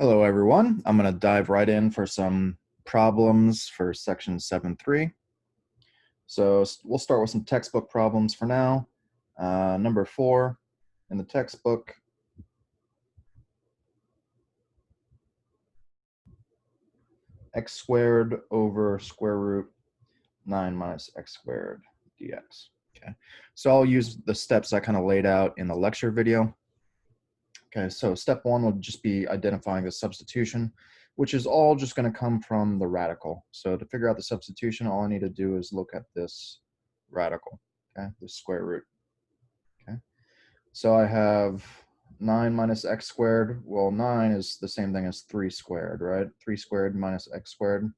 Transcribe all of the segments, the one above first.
Hello, everyone. I'm going to dive right in for some problems for section 7.3. So we'll start with some textbook problems for now. Number 4 in the textbook. X squared over square root 9 minus x squared dx. Okay, so I'll use the steps I kind of laid out in the lecture video. Okay, so step 1 would just be identifying the substitution, which is all just going to come from the radical. So to figure out the substitution, all I need to do is look at this radical, okay, the square root. Okay, so I have 9 minus x squared. Well, 9 is the same thing as 3 squared, right? 3 squared minus x squared.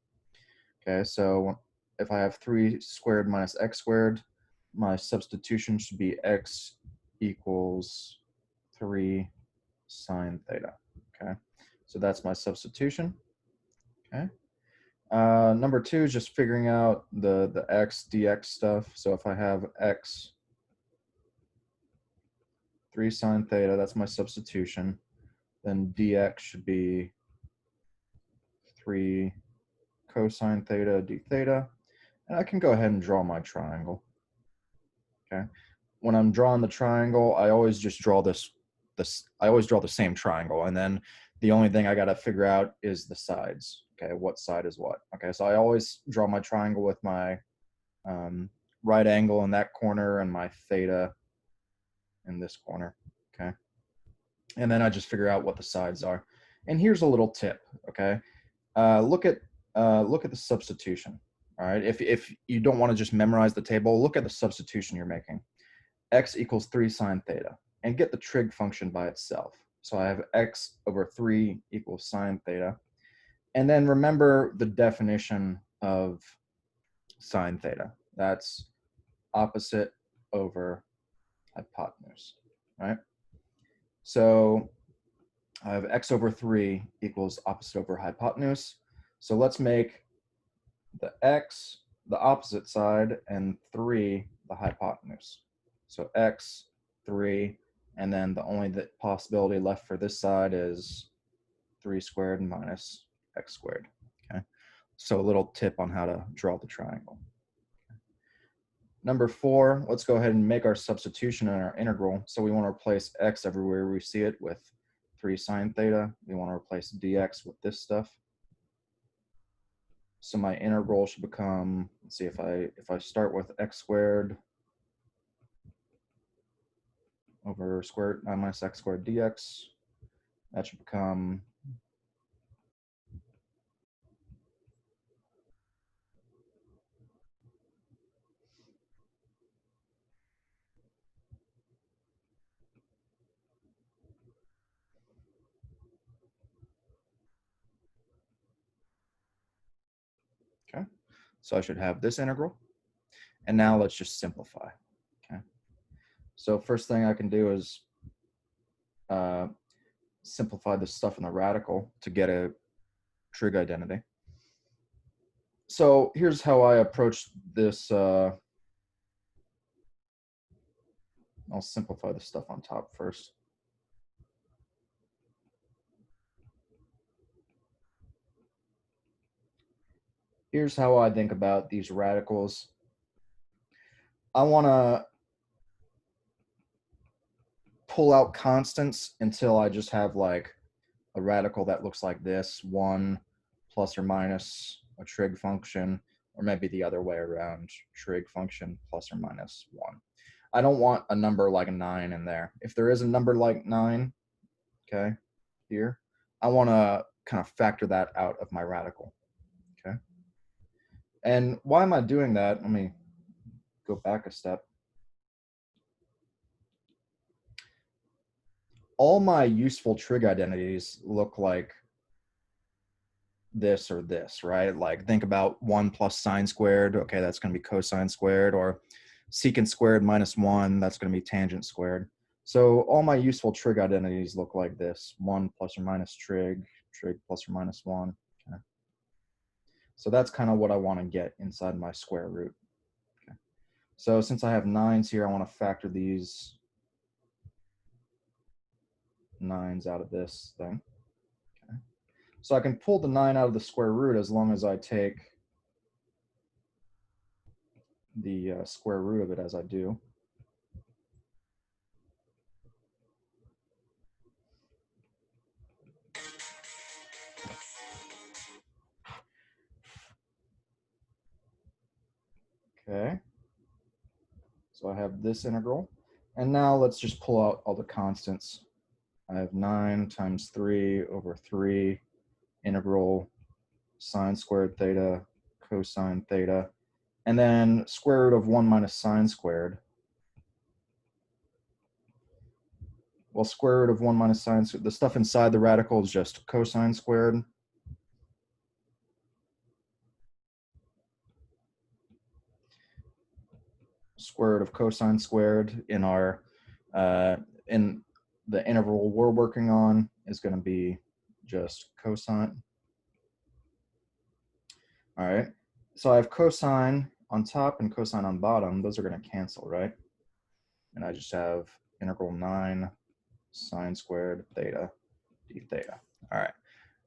Okay, so if I have 3 squared minus x squared, my substitution should be x equals 3 sine theta. Okay, so that's my substitution. Okay, number 2 is just figuring out the x dx stuff. So if I have x 3 sine theta, that's my substitution, then dx should be 3 cosine theta d theta, and I can go ahead and draw my triangle. Okay, when I'm drawing the triangle, I always just draw I always draw the same triangle, and then the only thing I got to figure out is the sides. Okay, what side is what? Okay, so I always draw my triangle with my right angle in that corner and my theta in this corner. Okay, and then I just figure out what the sides are. And here's a little tip. Okay, look at the substitution. All right, if you don't want to just memorize the table, look at the substitution you're making. X equals 3 sine theta, and get the trig function by itself. So I have x over 3 equals sine theta. And then remember the definition of sine theta. That's opposite over hypotenuse, right? So I have x over 3 equals opposite over hypotenuse. So let's make the x the opposite side and 3 the hypotenuse. So x, 3, and then the only possibility left for this side is 3 squared minus x squared. Okay, so a little tip on how to draw the triangle. Number 4, let's go ahead and make our substitution in our integral. So we want to replace x everywhere we see it with 3 sine theta. We want to replace dx with this stuff. So my integral should become, let's see, if I start with x squared over square root 9 minus x squared dx, that should become okay. So I should have this integral. And now let's just simplify. Okay. So first thing I can do is simplify this stuff in the radical to get a trig identity. So here's how I approach this. I'll simplify the stuff on top first. Here's how I think about these radicals. I want to pull out constants until I just have like a radical that looks like this, 1 plus or minus a trig function, or maybe the other way around, trig function plus or minus 1. I don't want a number like a 9 in there. If there is a number like 9, okay, here, I want to kind of factor that out of my radical, okay? And why am I doing that? Let me go back a step. All my useful trig identities look like this or this, right? Like think about 1 plus sine squared. Okay, that's going to be cosine squared, or secant squared minus 1, that's going to be tangent squared. So all my useful trig identities look like this: 1 plus or minus trig, trig plus or minus 1. Okay. So that's kind of what I want to get inside my square root. Okay. So since I have 9s here, I want to factor these 9s out of this thing. Okay. So I can pull the 9 out of the square root as long as I take the square root of it as I do. Okay. So I have this integral. And now let's just pull out all the constants. I have 9 times 3 over 3 integral sine squared theta cosine theta, and then square root of 1 minus sine squared. Well, square root of 1 minus sine, the stuff inside the radical is just cosine squared. Square root of cosine squared in our in the interval we're working on is going to be just cosine. All right, so I have cosine on top and cosine on bottom. Those are going to cancel, right? And I just have integral 9 sine squared theta d theta. All right,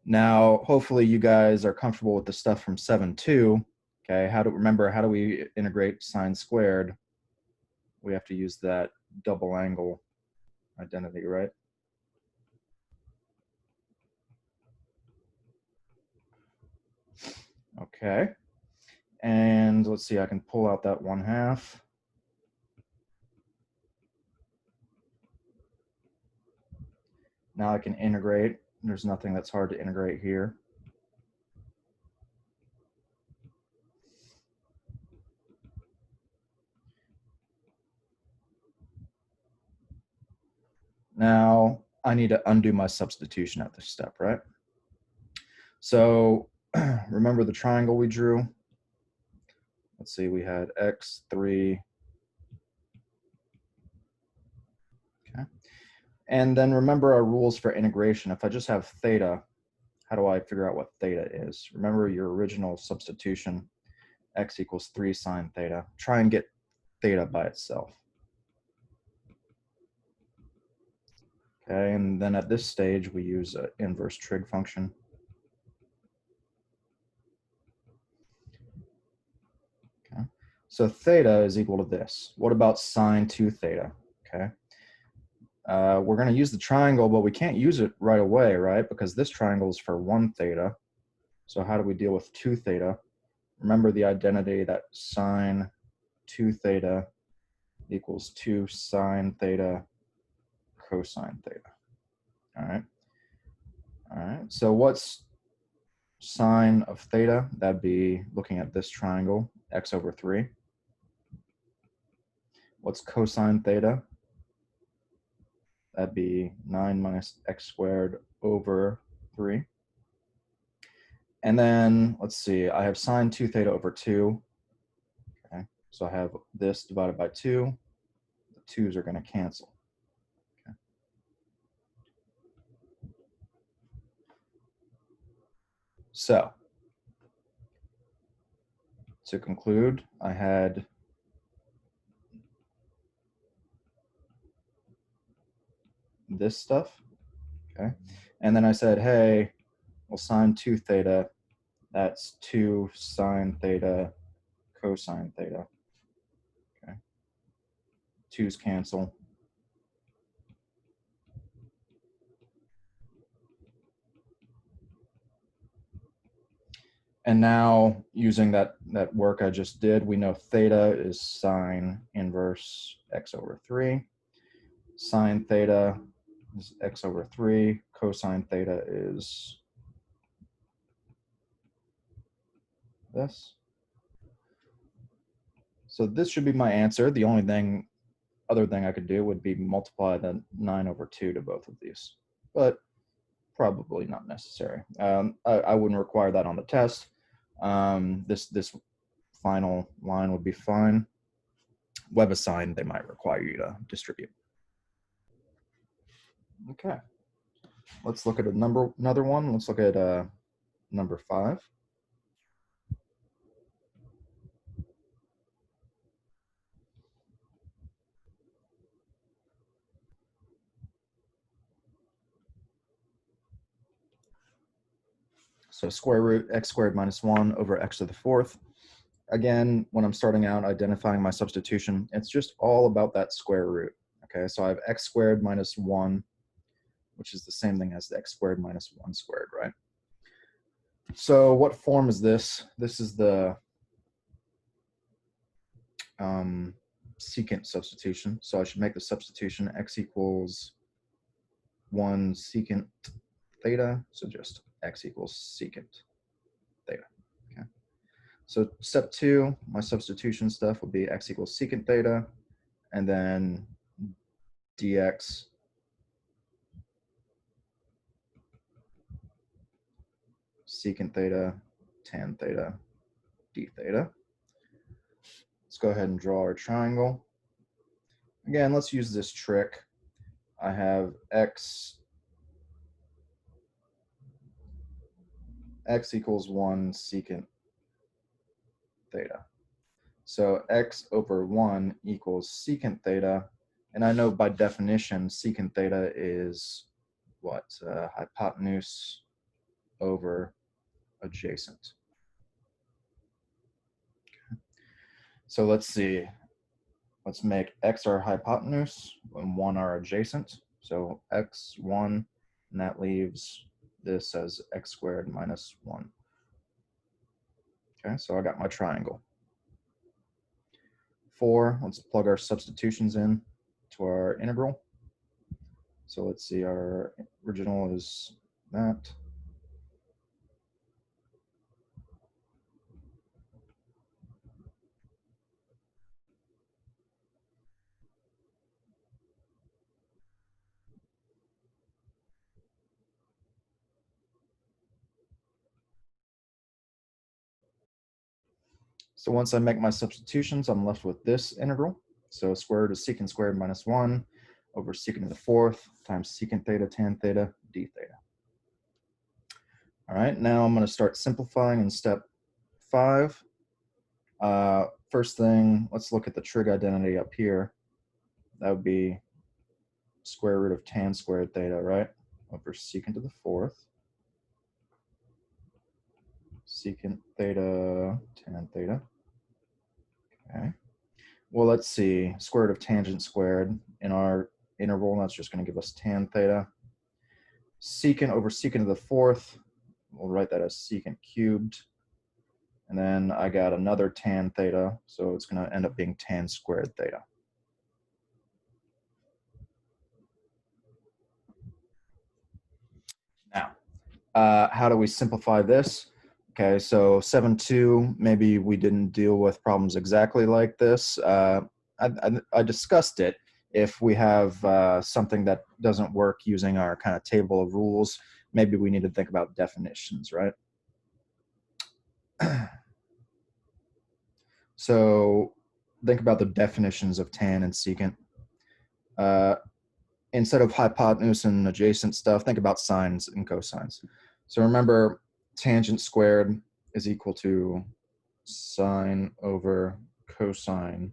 now hopefully you guys are comfortable with the stuff from 7.2. Okay, how do we integrate sine squared? We have to use that double angle identity, right? Okay, and let's see, I can pull out that 1/2. Now I can integrate. There's nothing that's hard to integrate here. Now I need to undo my substitution at this step, right? So remember the triangle we drew? Let's see, we had x3. Okay. And then remember our rules for integration. If I just have theta, how do I figure out what theta is? Remember your original substitution, x equals 3 sine theta. Try and get theta by itself. Okay, and then at this stage, we use an inverse trig function. Okay, so theta is equal to this. What about sine 2 theta? Okay, we're going to use the triangle, but we can't use it right away, right? Because this triangle is for 1 theta. So how do we deal with 2 theta? Remember the identity that sine 2 theta equals 2 sine theta cosine theta. All right. All right. So what's sine of theta? That'd be looking at this triangle, x over 3. What's cosine theta? That'd be 9 minus x squared over 3. And then let's see, I have sine 2 theta over 2. Okay, so I have this divided by 2. The 2's are going to cancel. Okay. So to conclude, I had this stuff, okay? And then I said, hey, well, sine 2 theta, that's 2 sine theta cosine theta, okay? 2's cancel. And now, using that work I just did, we know theta is sine inverse x over 3. Sine theta is x over 3. Cosine theta is this. So this should be my answer. The only other thing I could do would be multiply the 9 over 2 to both of these, but probably not necessary. I wouldn't require that on the test. This final line would be fine. Web assign, they might require you to distribute. Okay, let's look at another one. Let's look at number 5. So square root x squared minus 1 over x to the fourth. Again, when I'm starting out identifying my substitution, it's just all about that square root. Okay, so I have x squared minus 1, which is the same thing as the x squared minus 1 squared, right? So what form is this? This is the secant substitution. So I should make the substitution x equals 1 secant theta. So just x equals secant theta. Okay. So step 2, my substitution stuff will be x equals secant theta, and then dx secant theta, tan theta, d theta. Let's go ahead and draw our triangle. Again, let's use this trick. I have x equals 1 secant theta. So x over 1 equals secant theta. And I know by definition, secant theta is what? Hypotenuse over adjacent. Okay. So let's see. Let's make x our hypotenuse and 1 our adjacent. So x 1, and that leaves this as x squared minus 1. Okay, so I got my triangle. 4, let's plug our substitutions in to our integral. So let's see, our original is that. So once I make my substitutions, I'm left with this integral. So square root of secant squared minus 1 over secant to the fourth times secant theta tan theta d theta. All right, now I'm going to start simplifying in step 5. First thing, let's look at the trig identity up here. That would be square root of tan squared theta, right? Over secant to the fourth. Secant theta tan theta. Okay. Well, let's see. Square root of tangent squared in our interval, that's just going to give us tan theta. Secant over secant to the fourth, we'll write that as secant cubed. And then I got another tan theta, so it's going to end up being tan squared theta. Now, how do we simplify this? Okay, so 7.2, maybe we didn't deal with problems exactly like this. I discussed it. If we have something that doesn't work using our kind of table of rules, maybe we need to think about definitions, right? So think about the definitions of tan and secant. Instead of hypotenuse and adjacent stuff, think about sines and cosines. So remember, tangent squared is equal to sine over cosine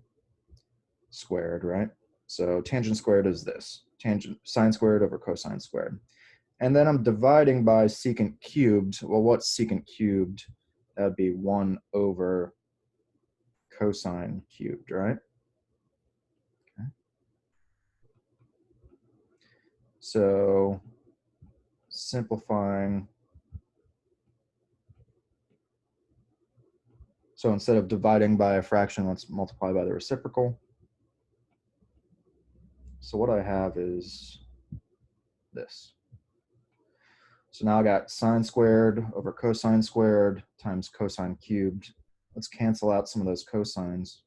squared, right? So tangent squared is this, tangent sine squared over cosine squared. And then I'm dividing by secant cubed. Well, what's secant cubed? That would be 1 over cosine cubed, right? Okay. So simplifying, so instead of dividing by a fraction, let's multiply by the reciprocal. So what I have is this. So now I got sine squared over cosine squared times cosine cubed. Let's cancel out some of those cosines.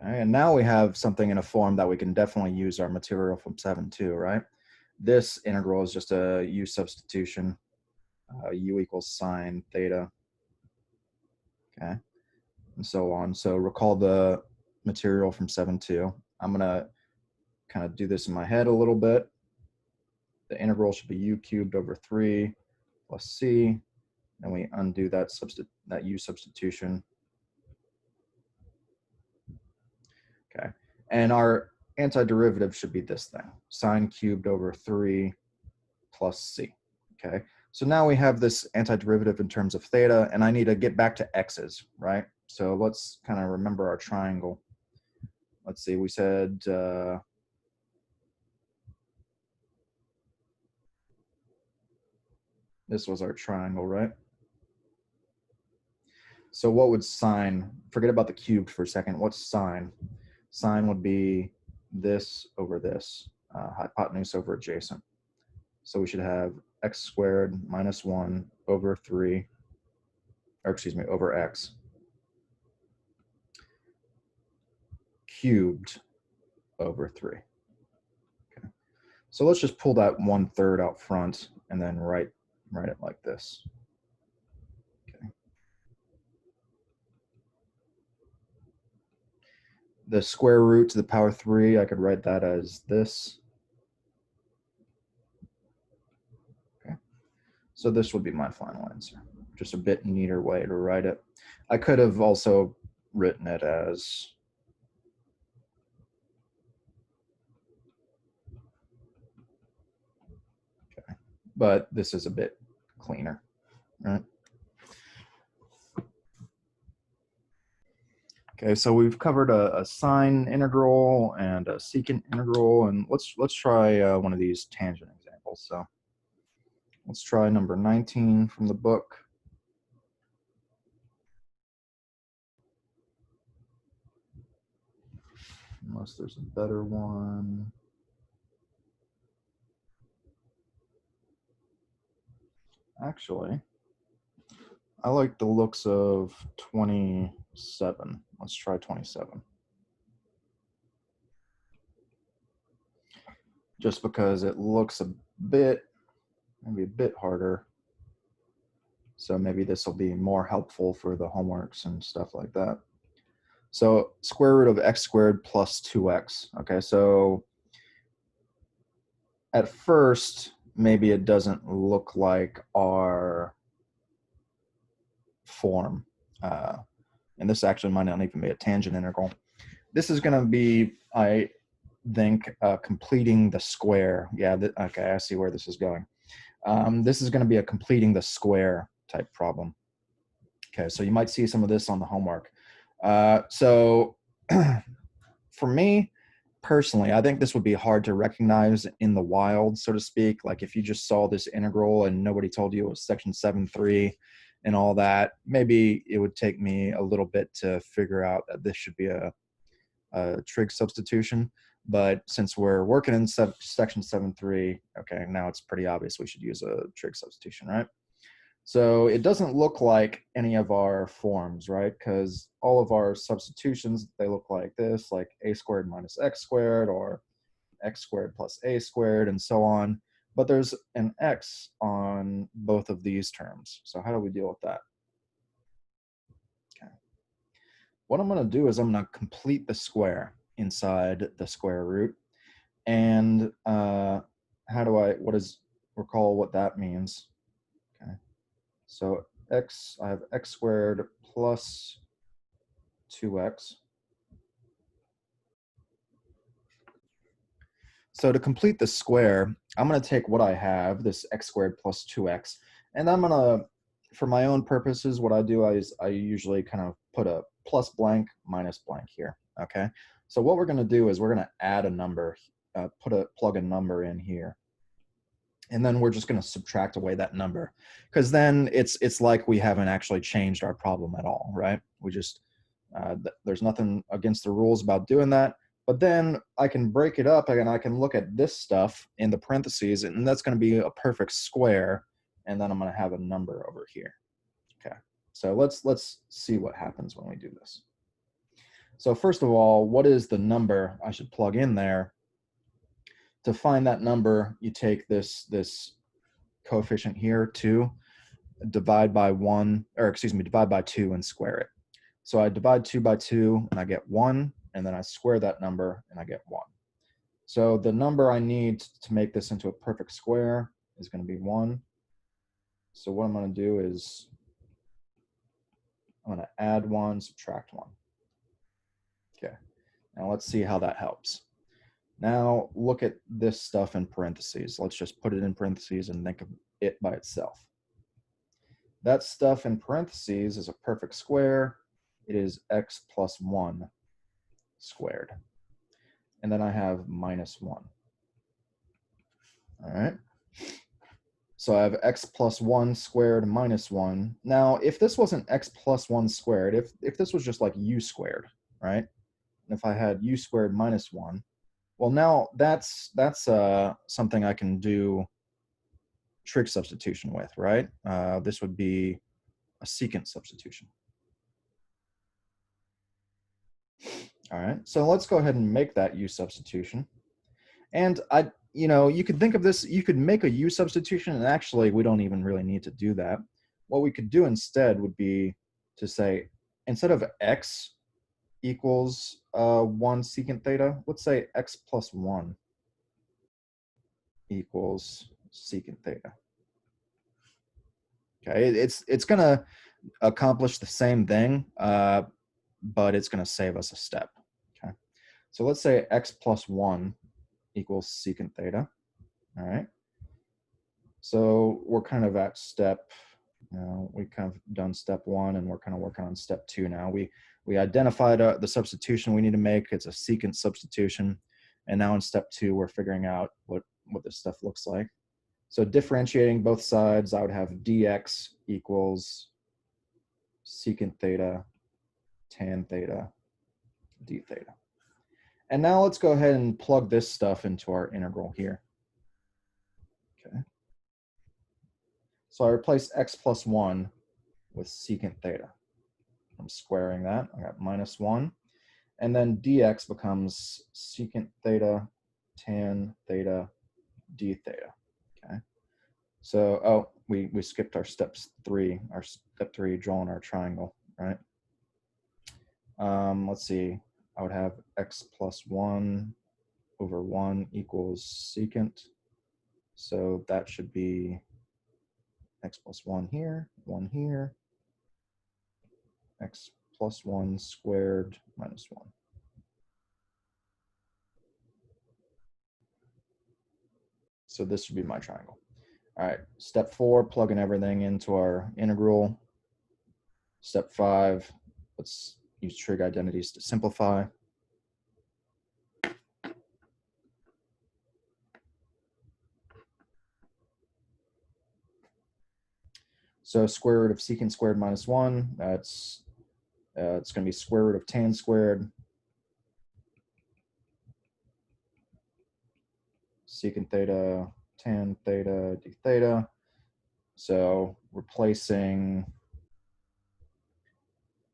Okay, and now we have something in a form that we can definitely use our material from 7.2, right? This integral is just a u substitution, u equals sine theta, okay, and so on. So recall the material from 7.2. I'm gonna kind of do this in my head a little bit. The integral should be u cubed over 3 plus c, and we undo that u substitution. Okay. And our antiderivative should be this thing, sine cubed over 3 plus c. Okay. So now we have this antiderivative in terms of theta, and I need to get back to x's, right? So let's kind of remember our triangle. Let's see, we said this was our triangle, right? So what would sine, forget about the cubed for a second, what's sine? Sine would be this over this, hypotenuse over adjacent. So we should have x squared minus 1 over 3, or excuse me, over x cubed over 3. Okay. So let's just pull that 1/3 out front and then write it like this. Okay. The square root to the power 3, I could write that as this. Okay. So this would be my final answer. Just a bit neater way to write it. I could have also written it as but this is a bit cleaner, right? Okay, so we've covered a sine integral and a secant integral, and let's try one of these tangent examples. So let's try number 19 from the book. Unless there's a better one. Actually, I like the looks of 27. Let's try 27. Just because it looks maybe a bit harder. So maybe this will be more helpful for the homeworks and stuff like that. So square root of x squared plus 2x. Okay, so at first, maybe it doesn't look like our form. And this actually might not even be a tangent integral. This is going to be, I think, completing the square. Yeah, okay, I see where this is going. This is going to be a completing the square type problem. Okay, so you might see some of this on the homework. So for me, personally, I think this would be hard to recognize in the wild, so to speak. Like if you just saw this integral and nobody told you it was section 7.3 and all that, maybe it would take me a little bit to figure out that this should be a trig substitution. But since we're working in section 7.3, okay, now it's pretty obvious we should use a trig substitution, right? So it doesn't look like any of our forms, right? Because all of our substitutions, they look like this, like a squared minus x squared, or x squared plus a squared, and so on. But there's an x on both of these terms. So how do we deal with that? Okay. What I'm going to do is I'm going to complete the square inside the square root. And recall what that means? Okay. So I have x squared plus 2x. So to complete the square, I'm going to take what I have, this x squared plus 2x, and I'm going to, for my own purposes, what I do is I usually kind of put a plus blank minus blank here, okay? So what we're going to do is we're going to add a number, plug a number in here. And then we're just going to subtract away that number, because then it's like we haven't actually changed our problem at all, right? We just, there's nothing against the rules about doing that. But then I can break it up and I can look at this stuff in the parentheses, and that's going to be a perfect square. And then I'm going to have a number over here. Okay, so let's see what happens when we do this. So first of all, what is the number I should plug in there? To find that number, you take this coefficient here, 2, divide by 2 and square it. So I divide 2 by 2 and I get 1, and then I square that number and I get 1. So the number I need to make this into a perfect square is going to be 1. So what I'm going to do is I'm going to add 1, subtract 1. Okay. Now let's see how that helps. Now look at this stuff in parentheses. Let's just put it in parentheses and think of it by itself. That stuff in parentheses is a perfect square. It is x plus 1 squared. And then I have minus 1. All right. So I have x plus 1 squared minus 1. Now, if this wasn't x plus 1 squared, if this was just like u squared, right? And if I had u squared minus 1, well, now that's something I can do trig substitution with, right? This would be a secant substitution. All right, so let's go ahead and make that u substitution. And you could think of this, you could make a u substitution, and actually we don't even really need to do that. What we could do instead would be to say, instead of x equals 1 secant theta, let's say x plus 1 equals secant theta. Okay, it's going to accomplish the same thing, but it's going to save us a step. Okay, so let's say x plus 1 equals secant theta. All right, so we're kind of at step, we kind of done step 1, and we're kind of working on step 2 now. We identified the substitution we need to make. It's a secant substitution, and now in step 2 we're figuring out what this stuff looks like. So differentiating both sides, I would have dx equals secant theta tan theta d theta. And now let's go ahead and plug this stuff into our integral here. Okay. So I replace x plus 1 with secant theta. I'm squaring that. I got minus 1. And then dx becomes secant theta tan theta d theta. Okay. So, we skipped our step 3, drawing our triangle, right? Let's see. I would have x plus 1 over 1 equals secant. So that should be x plus 1 here, x plus 1 squared minus 1. So this should be my triangle. All right, step 4, plugging everything into our integral. Step 5, let's use trig identities to simplify. So square root of secant squared minus 1, that's it's going to be square root of tan squared secant theta tan theta d theta. So replacing,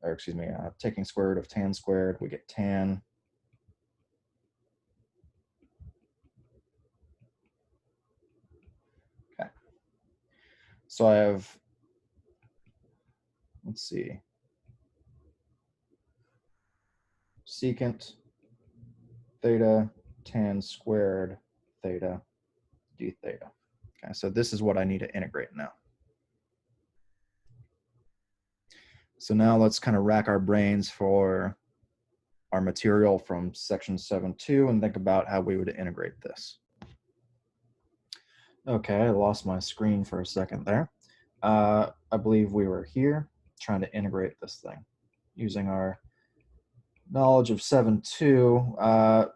or excuse me, taking square root of tan squared, we get tan. Okay. So I have, let's see, secant theta tan squared theta d theta. Okay, so this is what I need to integrate now. So now let's kind of rack our brains for our material from section 7.2 and think about how we would integrate this. Okay, I lost my screen for a second there. I believe we were here trying to integrate this thing using our knowledge of 7.2.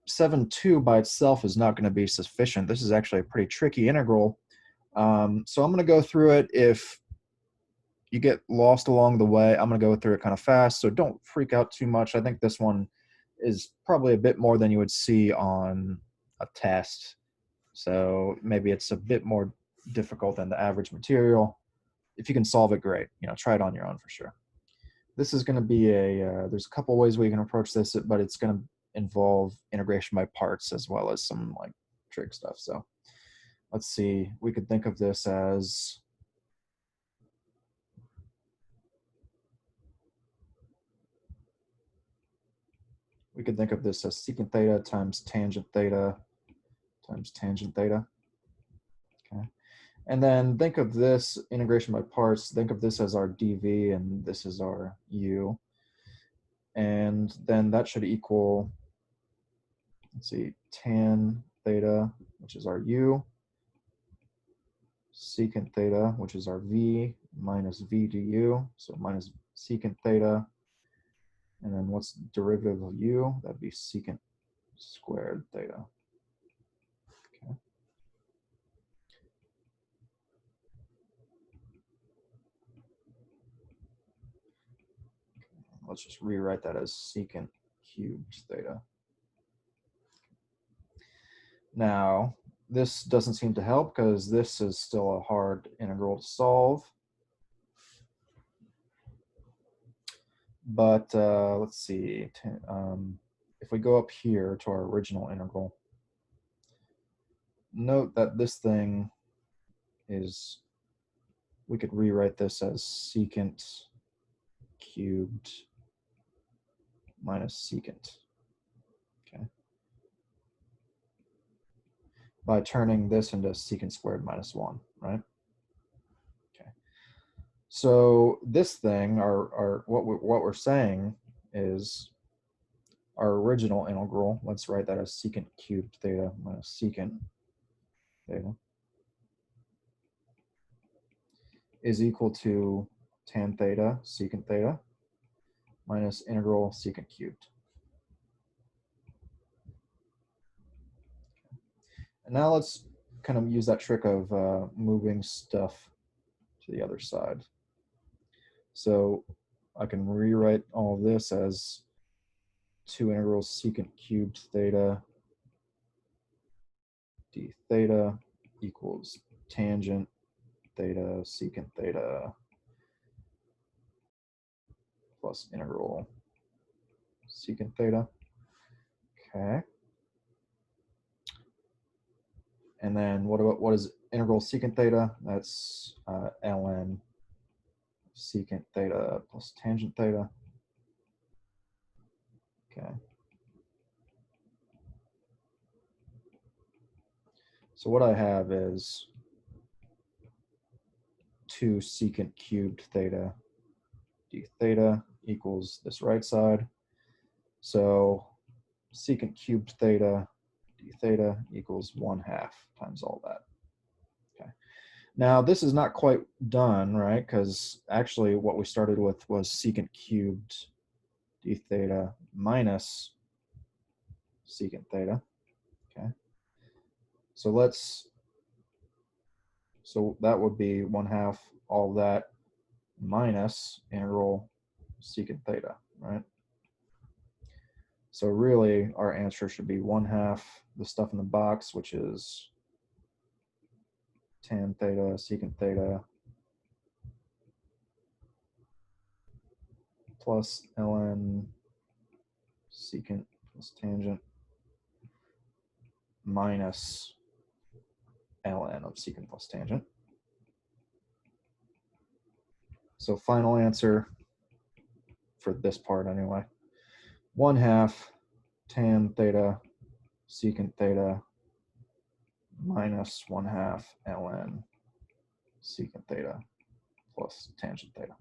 7.2 by itself is not going to be sufficient. This is actually a pretty tricky integral. So I'm going to go through it. If you get lost along the way, I'm going to go through it kind of fast, so don't freak out too much. I think this one is probably a bit more than you would see on a test. So maybe it's a bit more difficult than the average material. If you can solve it, great. Try it on your own for sure. This is going to be there's a couple ways we can approach this, but it's going to involve integration by parts as well as some like trig stuff. So let's see, we could think of this as secant theta times tangent theta times tangent theta. Okay. And then think of this integration by parts, think of this as our dv and this is our u. And then that should equal, let's see, tan theta, which is our u, secant theta, which is our v, minus v du, so minus secant theta. And then what's the derivative of u? That'd be secant squared theta. Okay. Let's just rewrite that as secant cubed theta. Now, this doesn't seem to help because this is still a hard integral to solve. But let's see, if we go up here to our original integral, note that this thing is, we could rewrite this as secant cubed minus secant, okay? By turning this into secant squared minus 1, right? Okay. So this thing, what we're saying is our original integral, let's write that as secant cubed theta minus secant theta, is equal to tan theta secant theta minus integral secant cubed. And now let's kind of use that trick of moving stuff to the other side. So I can rewrite all of this as 2 integrals secant cubed theta d theta equals tangent theta secant theta plus integral secant theta. Okay. And then what is integral secant theta? That's ln secant theta plus tangent theta. Okay. So what I have is 2 secant cubed theta d theta equals this right side. So secant cubed theta d theta equals 1/2 times all that. Okay. Now this is not quite done, right? Because actually what we started with was secant cubed d theta minus secant theta. Okay. So that would be 1/2 all that minus integral secant theta, right? So really our answer should be 1/2 the stuff in the box, which is tan theta secant theta plus ln secant plus tangent minus ln of secant plus tangent. So final answer for this part anyway, 1/2 tan theta secant theta minus 1/2 ln secant theta plus tangent theta.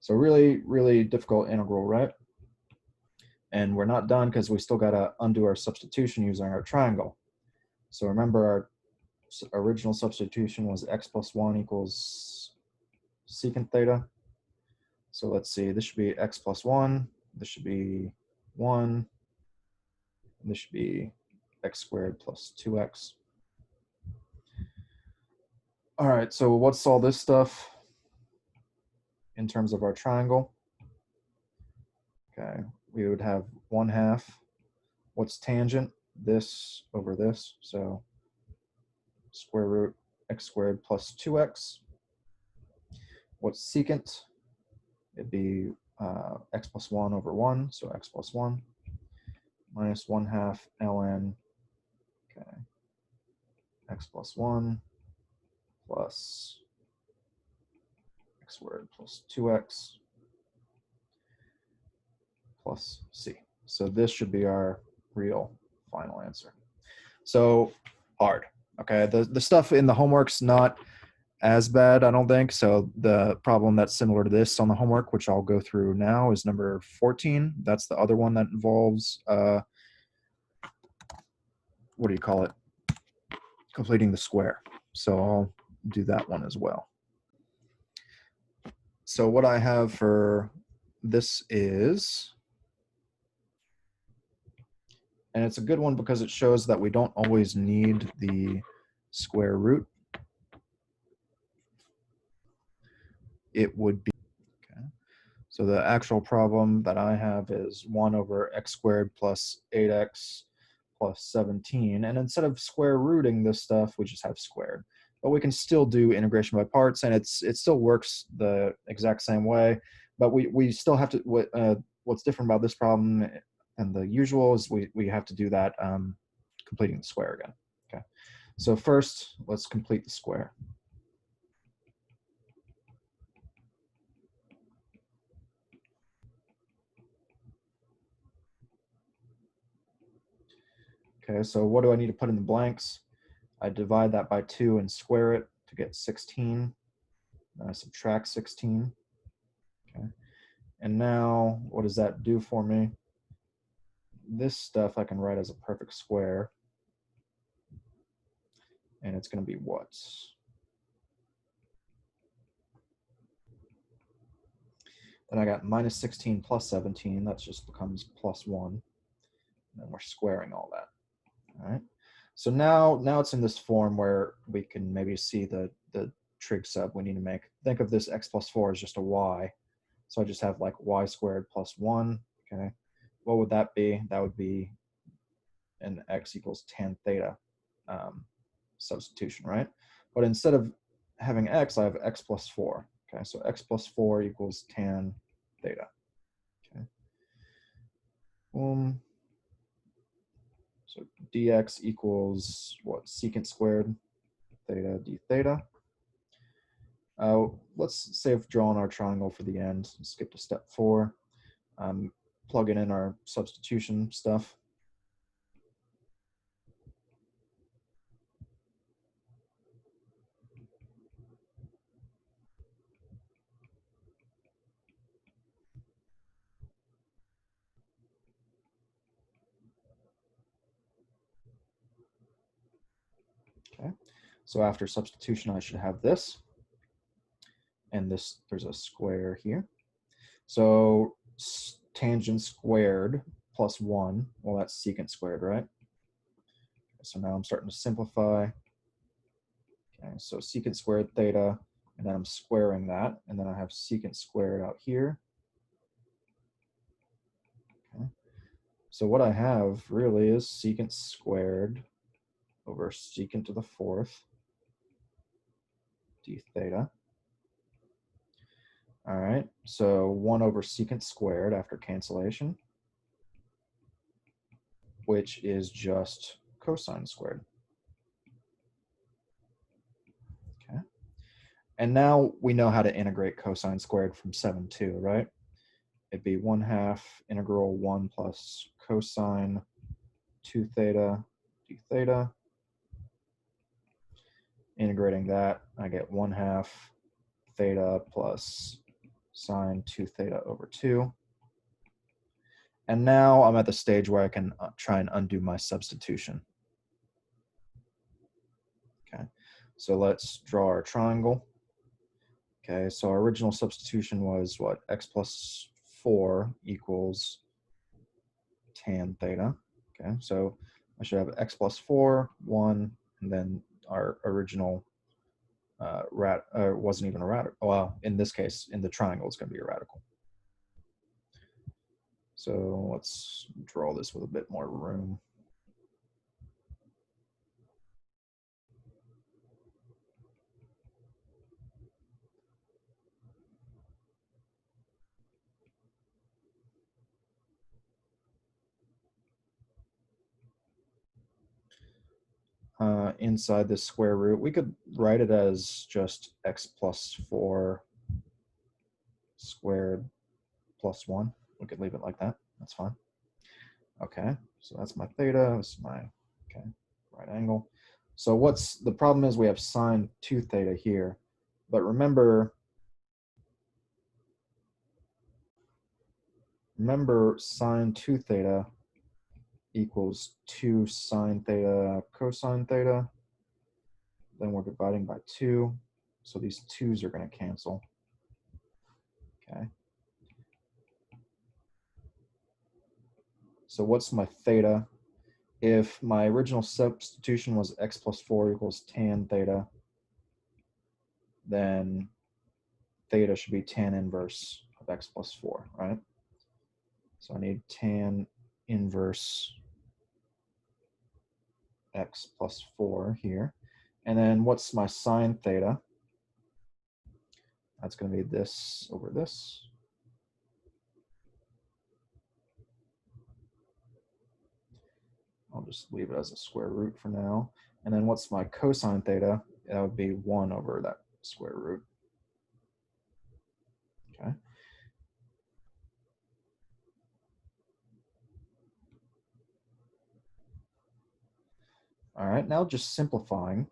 So really, really difficult integral, right? And we're not done because we still got to undo our substitution using our triangle. So remember our original substitution was x plus 1 equals secant theta. So let's see, this should be x plus 1, this should be 1, and this should be x squared plus 2x. All right, so what's all this stuff in terms of our triangle? Okay, we would have 1/2. What's tangent? This over this, so square root x squared plus 2x. What's secant? It'd be x plus 1 over 1, so x plus 1, minus 1/2 ln, okay, x plus 1 plus x squared plus 2x plus c. So this should be our real final answer. So hard, okay? The stuff in the homework's not as bad, I don't think. So the problem that's similar to this on the homework, which I'll go through now, is number 14. That's the other one that involves, what do you call it? Completing the square. So I'll do that one as well. So what I have for this is, and it's a good one because it shows that we don't always need the square root. It would be, okay. So the actual problem that I have is 1 over x squared plus 8x plus 17. And instead of square rooting this stuff, we just have squared. But we can still do integration by parts, and it still works the exact same way. But we still have to, what's different about this problem and the usual is we have to do that completing the square again. Okay. So first, let's complete the square. Okay, so what do I need to put in the blanks? I divide that by 2 and square it to get 16. Then I subtract 16. Okay. And now, what does that do for me? This stuff I can write as a perfect square. And it's going to be what? Then I got minus 16 plus 17. That just becomes plus 1. And then we're squaring all that. All right. So now it's in this form where we can maybe see the trig sub we need to make. Think of this x plus 4 as just a y. So I just have like y squared plus 1. Okay. What would that be? That would be an x equals tan theta substitution, right? But instead of having x, I have x plus 4. Okay, so x plus 4 equals tan theta. Okay. So dx equals what? Secant squared theta d theta. Let's say I've drawn our triangle for the end. Skip to step 4. Plugging in our substitution stuff. Okay, so after substitution, I should have this. And this, there's a square here. So tangent squared plus 1, well, that's secant squared, right? So now I'm starting to simplify. Okay, so secant squared theta, and then I'm squaring that, and then I have secant squared out here. Okay. So what I have really is secant squared over secant to the 4th d theta. All right, so 1 over secant squared after cancellation, which is just cosine squared. Okay. And now we know how to integrate cosine squared from 7-2, right? It'd be 1/2 integral 1 plus cosine 2 theta d theta. Integrating that, I get 1/2 theta plus sine 2 theta over 2. And now I'm at the stage where I can try and undo my substitution. Okay, so let's draw our triangle. Okay, so our original substitution was what? X plus 4 equals tan theta. Okay, so I should have x plus 4, 1, and then our original wasn't even a radical. Well, in this case, in the triangle, it's going to be a radical. So let's draw this with a bit more room. Inside this square root, we could write it as just x plus 4 squared plus 1. We could leave it like that. That's fine. Okay, so that's my theta. This is my right angle. So what's the problem is we have sine 2 theta here. But remember sine 2 theta equals 2 sine theta cosine theta. Then we're dividing by 2. So these 2's are going to cancel. Okay. So what's my theta? If my original substitution was x plus 4 equals tan theta, then theta should be tan inverse of x plus 4, right? So I need tan inverse x plus 4 here. And then what's my sine theta? That's going to be this over this. I'll just leave it as a square root for now. And then what's my cosine theta? That would be 1 over that square root. Okay. All right, now just simplifying.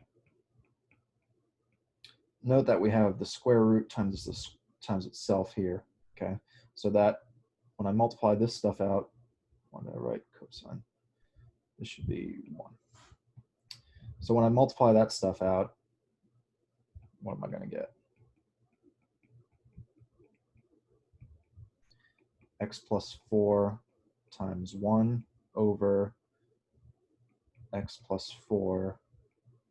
Note that we have the square root times this times itself here. Okay, so that when I multiply this stuff out, I'm going to write cosine. This should be 1. So when I multiply that stuff out, what am I going to get? X plus 4 times 1 over x plus 4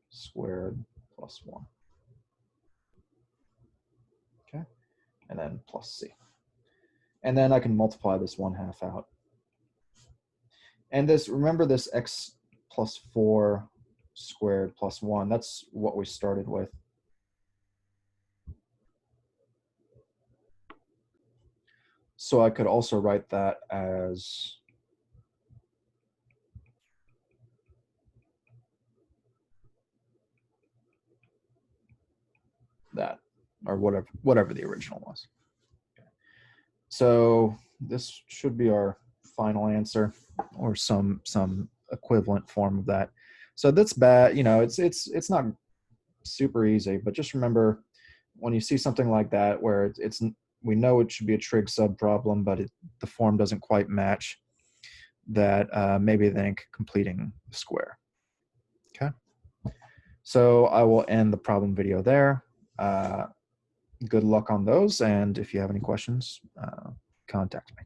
squared plus 1. Okay, and then plus c. And then I can multiply this 1/2 out. And this, remember this x plus 4 squared plus 1, that's what we started with. So I could also write that as that, or whatever the original was. Okay. So this should be our final answer, or some equivalent form of that. So that's bad, you know, it's not super easy, but just remember when you see something like that where it's we know it should be a trig sub problem, but the form doesn't quite match, that maybe think completing the square. Okay, so I will end the problem video there. Good luck on those, and if you have any questions, contact me.